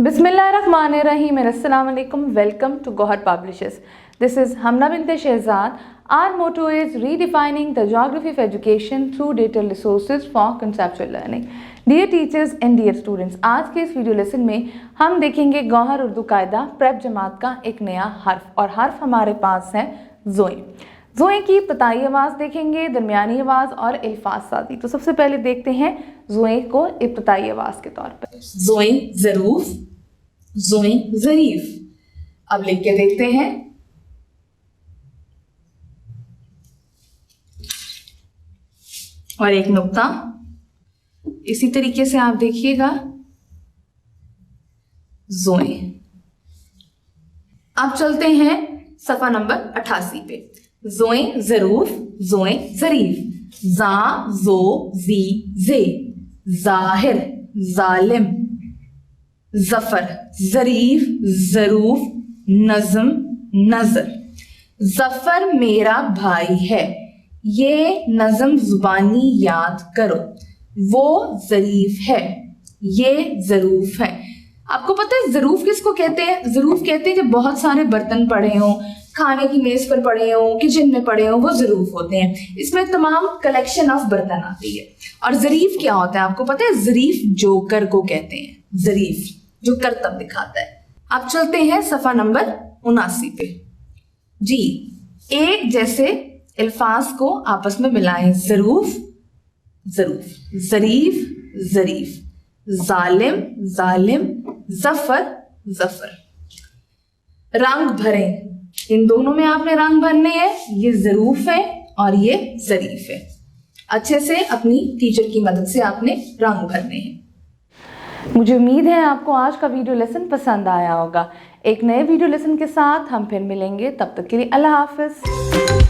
Bismillahirrahmanirrahim and Assalamu alaikum. Welcome to Gohar Publishers. This is Hamna Binte Shehzad. Our motto is redefining the geography of education through data resources for conceptual learning. Dear teachers and dear students, आज के इस video lesson में हम देखेंगे गौहर उर्दू कायदा prep जमात का एक नया हर्फ और हर्फ हमारे पास है ज़ोए। ज़ोए की इब्तदाई आवाज़ देखेंगे, दरमियानी आवाज़ और अल्फाज साजी। तो सबसे पहले देखते हैं ज़ोए को इब्तदाई आवाज़ के तौर पर। ज़ोए ज़रूफ, ज़ोए ज़रीफ। अब लिख के देखते हैं। और एक नुक्ता इसी तरीके से आप देखिएगा ज़ोए। अब चलते हैं सफ़ा नंबर 88 पे। ज़ोए ज़रूफ, ज़ोए ज़रीफ। ज़ा ज़ो ज़ी ज़े। ज़ाहिर ज़ालिम। ज़फ़र ज़रीफ ज़रूफ नज़म नज़र। ज़फ़र मेरा भाई है, ये नज़म ज़ुबानी याद करो। वो ज़रीफ है, ये ज़रूफ है। आपको पता है ज़रूफ किसको कहते हैं? ज़रूफ कहते हैं जब बहुत सारे बर्तन पड़े हों, खाने की मेज़ पर पड़े हों, किचन में पड़े हों, वो ज़रूफ होते हैं। इसमें तमाम कलेक्शन ऑफ बर्तन आती है। और ज़रीफ क्या होता है आपको पता है? ज़रीफ जोकर को कहते हैं। ज़रीफ जो करतब दिखाता है। अब चलते हैं सफ़ा नंबर 79 पे। जी, एक जैसे अल्फाज को आपस में मिलाएं। ज़रूफ ज़रूफ, ज़रीफ ज़रीफ, ज़ालिम ज़ालिम, ज़फ़र ज़फ़र। रंग भरें, इन दोनों में आपने रंग भरने हैं। ये ज़रूफ है और ये ज़रीफ है। अच्छे से अपनी टीचर की मदद से आपने रंग भरने हैं। मुझे उम्मीद है आपको आज का वीडियो लेसन पसंद आया होगा। एक नए वीडियो लेसन के साथ हम फिर मिलेंगे, तब तक के लिए अल्लाह हाफ़िज़।